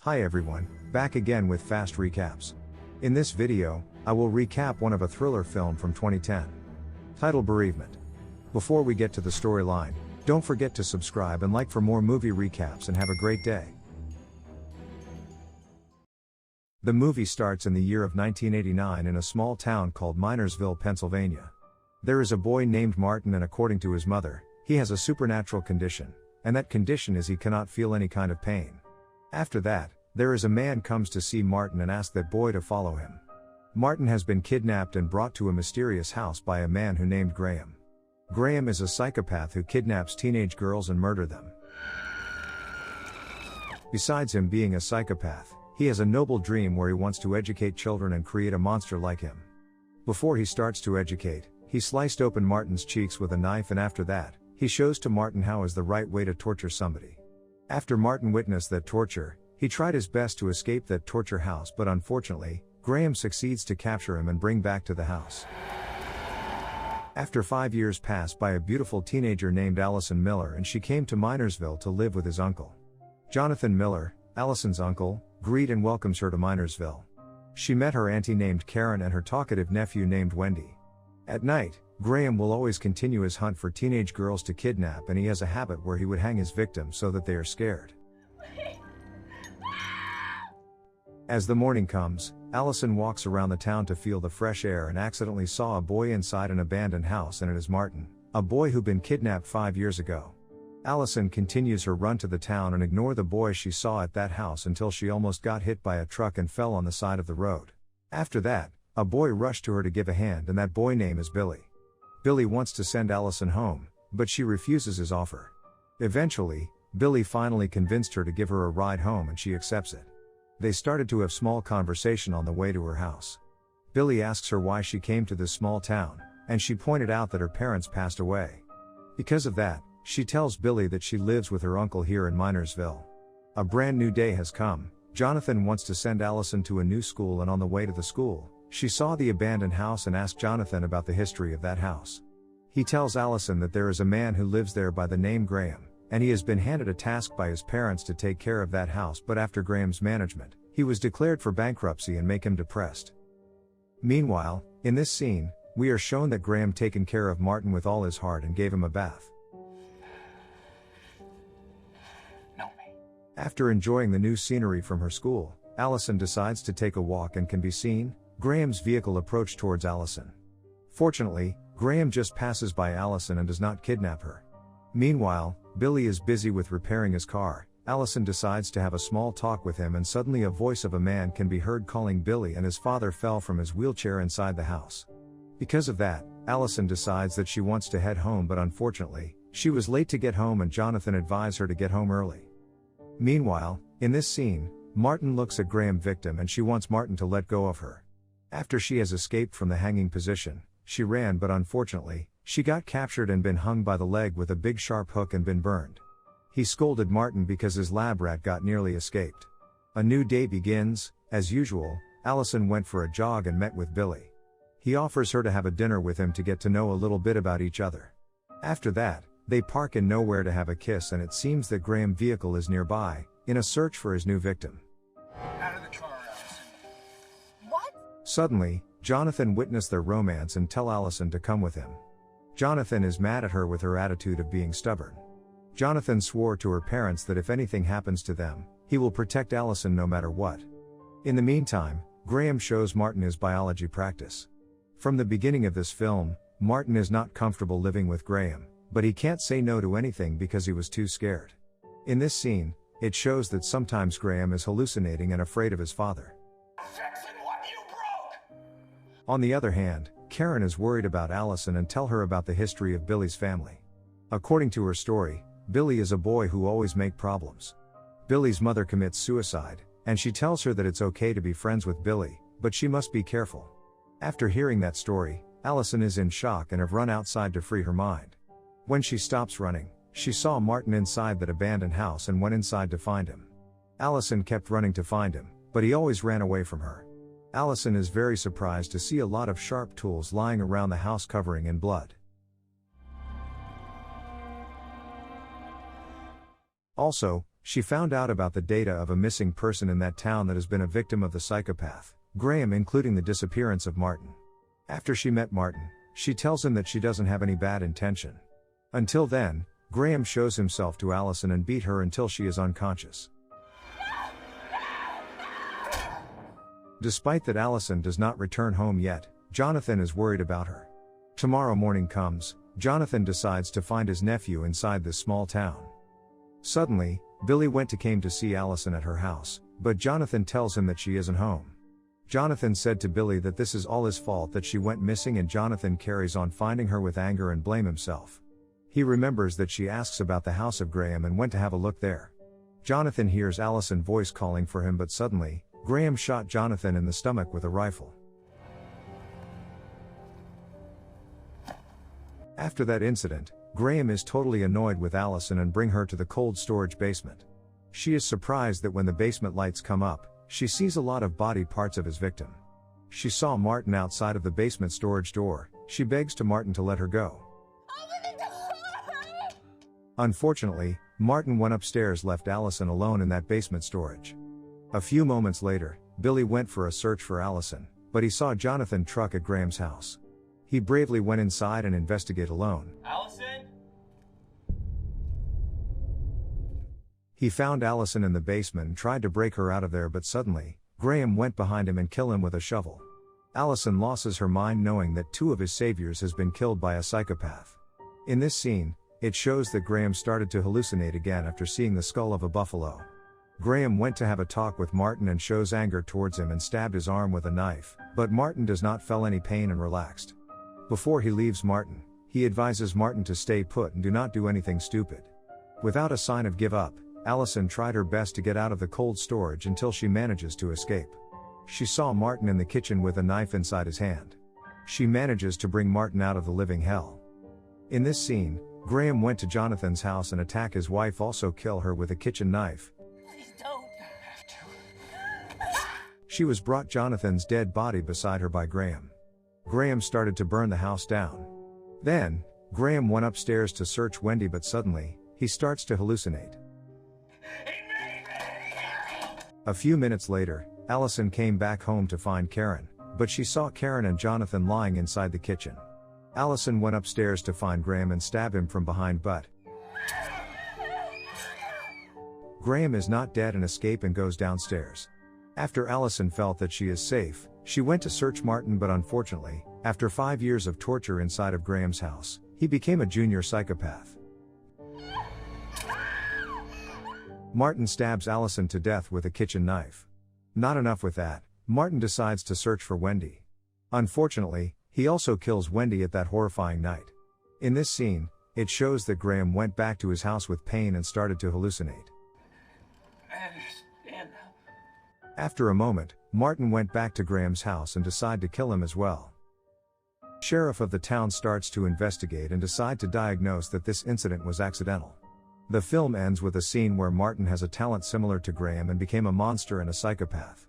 Hi everyone, back again with fast recaps. In this video, I will recap one of a thriller film from 2010. Titled Bereavement. Before we get to the storyline, don't forget to subscribe and like for more movie recaps and have a great day. The movie starts in the year of 1989 in a small town called Minersville, Pennsylvania. There is a boy named Martin, and according to his mother, he has a supernatural condition, and that condition is he cannot feel any kind of pain. After that, there is a man comes to see Martin and asks that boy to follow him. Martin has been kidnapped and brought to a mysterious house by a man who named Graham. Graham is a psychopath who kidnaps teenage girls and murders them. Besides him being a psychopath, he has a noble dream where he wants to educate children and create a monster like him. Before he starts to educate, he sliced open Martin's cheeks with a knife, and after that, he shows to Martin how is the right way to torture somebody. After Martin witnessed that torture, he tried his best to escape that torture house, but unfortunately, Graham succeeds to capture him and bring back to the house. After 5 years passed by a beautiful teenager named Allison Miller, and she came to Minersville to live with his uncle. Jonathan Miller, Allison's uncle, greets and welcomes her to Minersville. She met her auntie named Karen and her talkative nephew named Wendy. At night, Graham will always continue his hunt for teenage girls to kidnap, and he has a habit where he would hang his victims so that they are scared. As the morning comes, Allison walks around the town to feel the fresh air and accidentally saw a boy inside an abandoned house, and it is Martin, a boy who'd been kidnapped 5 years ago. Allison continues her run to the town and ignore the boy she saw at that house until she almost got hit by a truck and fell on the side of the road. After that, a boy rushed to her to give a hand, and that boy name is Billy. Billy wants to send Allison home, but she refuses his offer. Eventually, Billy finally convinced her to give her a ride home, and she accepts it. They started to have small conversation on the way to her house. Billy asks her why she came to this small town, and she pointed out that her parents passed away. Because of that, she tells Billy that she lives with her uncle here in Minersville. A brand new day has come. Jonathan wants to send Allison to a new school, and on the way to the school, she saw the abandoned house and asked Jonathan about the history of that house. He tells Allison that there is a man who lives there by the name Graham, and he has been handed a task by his parents to take care of that house, but after Graham's management, he was declared for bankruptcy and make him depressed. Meanwhile, in this scene, we are shown that Graham taken care of Martin with all his heart and gave him a bath. After enjoying the new scenery from her school, Allison decides to take a walk and can be seen Graham's vehicle approach towards Allison. Fortunately, Graham just passes by Allison and does not kidnap her. Meanwhile, Billy is busy with repairing his car. Allison decides to have a small talk with him, and suddenly a voice of a man can be heard calling Billy, and his father fell from his wheelchair inside the house. Because of that, Allison decides that she wants to head home, but unfortunately, she was late to get home and Jonathan advised her to get home early. Meanwhile, in this scene, Martin looks at Graham's victim and she wants Martin to let go of her. After she has escaped from the hanging position, she ran, but unfortunately, she got captured and been hung by the leg with a big sharp hook and been burned. He scolded Martin because his lab rat got nearly escaped. A new day begins. As usual, Allison went for a jog and met with Billy. He offers her to have a dinner with him to get to know a little bit about each other. After that, they park in nowhere to have a kiss, and it seems that Graham's vehicle is nearby, in a search for his new victim. Out of the car, Allison. What? Suddenly, Jonathan witnessed their romance and tell Allison to come with him. Jonathan is mad at her with her attitude of being stubborn. Jonathan swore to her parents that if anything happens to them, he will protect Allison no matter what. In the meantime, Graham shows Martin his biology practice. From the beginning of this film, Martin is not comfortable living with Graham, but he can't say no to anything because he was too scared. In this scene, it shows that sometimes Graham is hallucinating and afraid of his father. Fixing what you broke! On the other hand, Karen is worried about Allison and tell her about the history of Billy's family. According to her story, Billy is a boy who always make problems. Billy's mother commits suicide, and she tells her that it's okay to be friends with Billy, but she must be careful. After hearing that story, Allison is in shock and have run outside to free her mind. When she stops running, she saw Martin inside that abandoned house and went inside to find him. Allison kept running to find him, but he always ran away from her. Allison is very surprised to see a lot of sharp tools lying around the house covering in blood. Also, she found out about the data of a missing person in that town that has been a victim of the psychopath, Graham, including the disappearance of Martin. After she met Martin, she tells him that she doesn't have any bad intention. Until then, Graham shows himself to Allison and beat her until she is unconscious. Despite that Allison does not return home yet, Jonathan is worried about her. Tomorrow morning comes, Jonathan decides to find his nephew inside this small town. Suddenly, Billy came to see Allison at her house, but Jonathan tells him that she isn't home. Jonathan said to Billy that this is all his fault that she went missing, and Jonathan carries on finding her with anger and blame himself. He remembers that she asks about the house of Graham and went to have a look there. Jonathan hears Allison's voice calling for him, but suddenly, Graham shot Jonathan in the stomach with a rifle. After that incident, Graham is totally annoyed with Allison and bring her to the cold storage basement. She is surprised that when the basement lights come up, she sees a lot of body parts of his victim. She saw Martin outside of the basement storage door. She begs to Martin to let her go. Open the door! Unfortunately, Martin went upstairs, left Allison alone in that basement storage. A few moments later, Billy went for a search for Allison, but he saw Jonathan's truck at Graham's house. He bravely went inside and investigated alone. Allison? He found Allison in the basement and tried to break her out of there, but suddenly, Graham went behind him and killed him with a shovel. Allison loses her mind knowing that two of his saviors has been killed by a psychopath. In this scene, it shows that Graham started to hallucinate again after seeing the skull of a buffalo. Graham went to have a talk with Martin and shows anger towards him and stabbed his arm with a knife, but Martin does not feel any pain and relaxed. Before he leaves Martin, he advises Martin to stay put and do not do anything stupid. Without a sign of give up, Allison tried her best to get out of the cold storage until she manages to escape. She saw Martin in the kitchen with a knife inside his hand. She manages to bring Martin out of the living hell. In this scene, Graham went to Jonathan's house and attack his wife, also kill her with a kitchen knife. Please don't. She was brought Jonathan's dead body beside her by Graham. Graham started to burn the house down. Then, Graham went upstairs to search Wendy, but suddenly, he starts to hallucinate. A few minutes later, Allison came back home to find Karen, but she saw Karen and Jonathan lying inside the kitchen. Allison went upstairs to find Graham and stab him from behind, but Graham is not dead and escapes and goes downstairs. After Allison felt that she is safe, she went to search Martin, but unfortunately, after 5 years of torture inside of Graham's house, he became a junior psychopath. Martin stabs Allison to death with a kitchen knife. Not enough with that, Martin decides to search for Wendy. Unfortunately, he also kills Wendy at that horrifying night. In this scene, it shows that Graham went back to his house with pain and started to hallucinate. I understand now. After a moment, Martin went back to Graham's house and decided to kill him as well. Sheriff of the town starts to investigate and decide to diagnose that this incident was accidental. The film ends with a scene where Martin has a talent similar to Graham and became a monster and a psychopath.